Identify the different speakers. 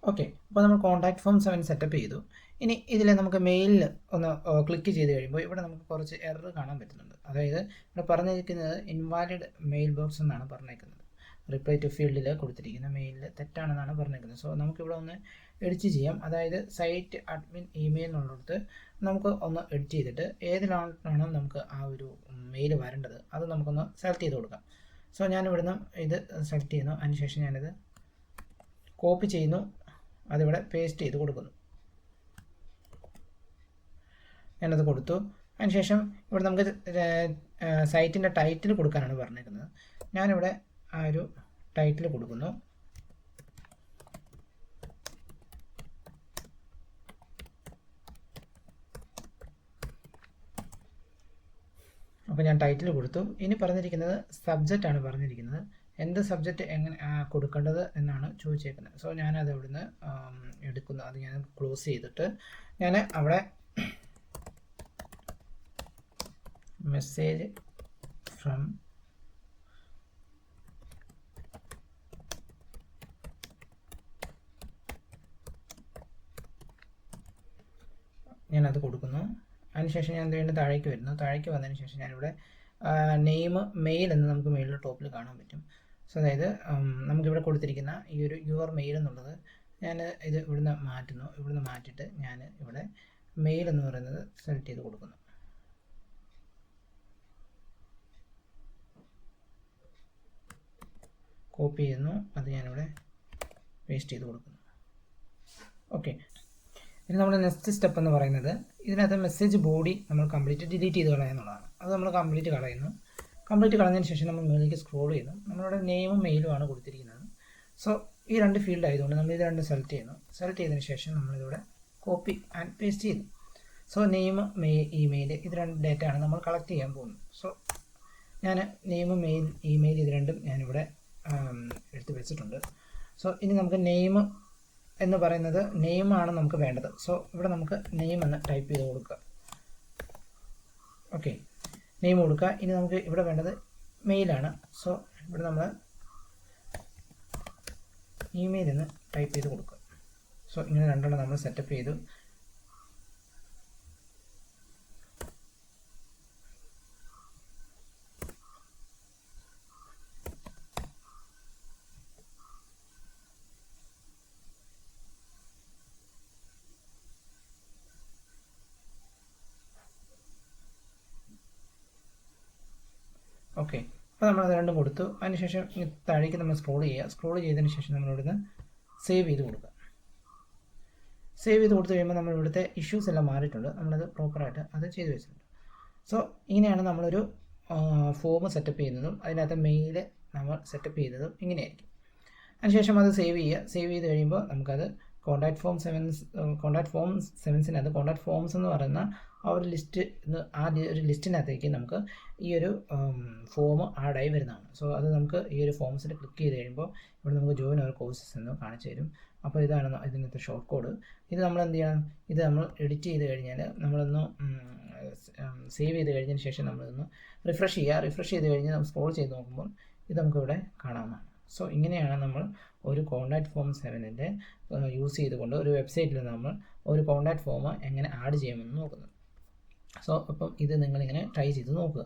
Speaker 1: Okay, അപ്പോൾ നമ്മൾ contact form 7 setup ചെയ്തു. ഇനി ഇതിൽ നമുക്ക് മെയിലിൽ ഒന്ന് ക്ലിക്ക് ചെയ്ത് കഴിയുമ്പോൾ ഇവിടെ നമുക്ക് കുറച്ച് എറർ കാണാൻ പറ്റുന്നുണ്ട്. അതായത് ഇവിടെ പറഞ്ഞിരിക്കുന്നത് ഇൻവാലിഡ് മെയിൽ ബോക്സ് എന്നാണ് പറഞ്ഞേക്കുന്നത്. റിപ്ലൈ ടു ഫീൽഡിൽ കൊടുത്തിരിക്കുന്ന മെയിലിൽ തെറ്റാണെന്നാണ് പറഞ്ഞേക്കുന്നത്. സോ നമുക്കിവിടെ ഒന്ന് എഡിറ്റ് ചെയ്യാം. അതായത് സൈറ്റ് അഡ്മിൻ ഇമെയിൽ എന്നുള്ളിടത്ത് നമുക്ക് ഒന്ന് എഡിറ്റ് ചെയ്തിട്ട് ഏതിലാണോ നമുക്ക് ആ ഒരു മെയിൽ വരേണ്ടത് അത് നമുക്കൊന്ന് സെലക്ട് ചെയ്ത് കൊടുക്കാം. സോ ഞാൻ ഇവിടുന്ന് ഇത് സെലക്ട് ചെയ്യുന്നു. അതിനുശേഷം ഞാനിത് കോപ്പി ചെയ്യുന്നു, അതിവിടെ പേസ്റ്റ് ചെയ്ത് കൊടുക്കുന്നു. ഞാനത് കൊടുത്തു. അതിനുശേഷം ഇവിടെ നമുക്ക് സൈറ്റിൻ്റെ ടൈറ്റിൽ കൊടുക്കാനാണ് പറഞ്ഞിരിക്കുന്നത്. ഞാനിവിടെ ആ ഒരു ടൈറ്റിൽ കൊടുക്കുന്നു. അപ്പോൾ ഞാൻ ടൈറ്റിൽ കൊടുത്തു. ഇനി പറഞ്ഞിരിക്കുന്നത് സബ്ജക്റ്റ് ആണ് പറഞ്ഞിരിക്കുന്നത്. എന്ത് സബ്ജക്റ്റ് എങ്ങനെ കൊടുക്കേണ്ടത് എന്നാണ് ചോദിച്ചേക്കുന്നത്. സോ ഞാനത് ഇവിടുന്ന് എടുക്കുന്നു. അത് ഞാൻ ക്ലോസ് ചെയ്തിട്ട് ഞാൻ അവിടെ മെസ്സേജ് ഫ്രം ഞാനത് കൊടുക്കുന്നു. അതിനുശേഷം ഞാൻ വീണ്ടും താഴേക്ക് വരുന്നു. താഴേക്ക് വന്നതിന് ശേഷം ഞാനിവിടെ നെയിം മെയിൽ എന്ന് നമുക്ക് മെയിലിൻ്റെ ടോപ്പിൽ കാണാൻ പറ്റും. സോ അതായത് നമുക്കിവിടെ കൊടുത്തിരിക്കുന്ന ഈ ഒരു യുവർ മെയിൽ എന്നുള്ളത് ഞാൻ ഇത് ഇവിടുന്ന് മാറ്റുന്നു. ഇവിടുന്ന് മാറ്റിയിട്ട് ഞാൻ ഇവിടെ മെയിൽ എന്ന് പറയുന്നത് സെലക്ട് ചെയ്ത് കൊടുക്കുന്നു. കോപ്പി ചെയ്യുന്നു, അത് ഞാനിവിടെ പേസ്റ്റ് ചെയ്ത് കൊടുക്കുന്നു. ഓക്കെ, ഇനി നമ്മുടെ നെക്സ്റ്റ് സ്റ്റെപ്പ് എന്ന് പറയുന്നത് ഇതിനകത്ത് മെസ്സേജ് ബോഡി നമ്മൾ കംപ്ലീറ്റ് ഡിലീറ്റ് ചെയ്ത് കളയുന്നുള്ളതാണ്. അത് നമ്മൾ കംപ്ലീറ്റ് കളയുന്നു. കംപ്ലീറ്റ് കളഞ്ഞതിന് ശേഷം നമ്മൾ മുകളിലേക്ക് സ്ക്രോൾ ചെയ്യുന്നു. നമ്മളുടെ നെയിമും മെയിലും ആണ് കൊടുത്തിരിക്കുന്നത്. സോ ഈ രണ്ട് ഫീൽഡ് ആയതുകൊണ്ട് നമ്മൾ ഇത് രണ്ടും സെലക്ട് ചെയ്യുന്നു. സെലക്ട് ചെയ്തതിന് ശേഷം നമ്മളിതിവിടെ കോപ്പി ആൻഡ് പേസ്റ്റ് ചെയ്യുന്നു. സോ നെയിം ഇമെയിൽ ഇത് രണ്ട് ഡേറ്റ ആണ് നമ്മൾ കളക്ട് ചെയ്യാൻ പോകുന്നത്. സോ ഞാൻ നെയിം മെയിൽ ഇമെയിൽ ഇത് രണ്ടും ഞാനിവിടെ എടുത്ത് വെച്ചിട്ടുണ്ട്. സോ ഇനി നമുക്ക് നെയിം എന്ന് പറയുന്നത് നെയിമാണ് നമുക്ക് വേണ്ടത്. സോ ഇവിടെ നമുക്ക് നെയിം എന്ന് ടൈപ്പ് ചെയ്ത് കൊടുക്കുക. ഓക്കെ, നെയിം കൊടുക്കുക. ഇനി നമുക്ക് ഇവിടെ വേണ്ടത് മെയിലാണ്. സോ ഇവിടെ നമ്മൾ ഇമെയിൽ എന്ന് ടൈപ്പ് ചെയ്ത് കൊടുക്കുക. സോ ഇങ്ങനെ രണ്ടെണ്ണം നമ്മൾ സെറ്റപ്പ് ചെയ്തു. ഓക്കെ, അപ്പോൾ നമ്മളത് രണ്ടും കൊടുത്തു. അതിനുശേഷം താഴേക്ക് നമ്മൾ സ്ക്രോൾ ചെയ്യുക. സ്ക്രോൾ ചെയ്തതിന് ശേഷം നമ്മളിവിടുന്ന് സേവ് ചെയ്ത് കൊടുക്കുക. സേവ് ചെയ്ത് കൊടുത്തു കഴിയുമ്പോൾ നമ്മൾ ഇവിടുത്തെ ഇഷ്യൂസ് എല്ലാം മാറിയിട്ടുണ്ട്. നമ്മളത് പ്രോപ്പറായിട്ട് അത് ചെയ്ത് വെച്ചിട്ടുണ്ട്. സോ ഇങ്ങനെയാണ് നമ്മളൊരു ഫോം സെറ്റപ്പ് ചെയ്യുന്നതും അതിനകത്ത് മെയിൽ നമ്മൾ സെറ്റപ്പ് ചെയ്യുന്നതും ഇങ്ങനെയായിരിക്കും. അതിനുശേഷം അത് സേവ് ചെയ്യുക. സേവ് ചെയ്ത് കഴിയുമ്പോൾ നമുക്കത് കോൺടാക്ട് ഫോം 7-സിനകത്ത് കോൺടാക്ട് ഫോംസ് എന്ന് പറയുന്ന ആ ഒരു ലിസ്റ്റ് ആ ഒരു ലിസ്റ്റിനകത്തേക്ക് നമുക്ക് ഈ ഒരു ഫോം ആഡായി വരുന്നതാണ്. സോ അത് നമുക്ക് ഈ ഒരു ഫോംസിൽ ക്ലിക്ക് ചെയ്ത് കഴിയുമ്പോൾ ഇവിടെ നമുക്ക് ജോയിൻ അവർ കോഴ്സസ് എന്ന് കാണിച്ചു തരും. അപ്പോൾ ഇതാണ് ഇതിനകത്തെ ഷോർട്ട് കോഡ്. ഇത് നമ്മൾ എന്ത് ചെയ്യണം, ഇത് നമ്മൾ എഡിറ്റ് ചെയ്ത് കഴിഞ്ഞാൽ നമ്മളൊന്ന് സേവ് ചെയ്ത് കഴിഞ്ഞതിന് ശേഷം നമ്മളൊന്ന് റിഫ്രഷ് ചെയ്യുക. റിഫ്രഷ് ചെയ്ത് കഴിഞ്ഞ് നമ്മൾ സ്ക്രോൾ ചെയ്ത് നോക്കുമ്പോൾ ഇത് നമുക്കിവിടെ കാണാവുന്നതാണ്. സോ ഇങ്ങനെയാണ് നമ്മൾ ഒരു കോൺടാക്ട് ഫോം 7-ൻ്റെ യൂസ് ചെയ്തുകൊണ്ട് ഒരു വെബ്സൈറ്റിൽ നമ്മൾ ഒരു കോൺടാക്ട് ഫോം എങ്ങനെ ആഡ് ചെയ്യാമെന്ന് നോക്കുന്നത്. സോ അപ്പം ഇത് നിങ്ങളിങ്ങനെ ട്രൈ ചെയ്ത് നോക്കുക.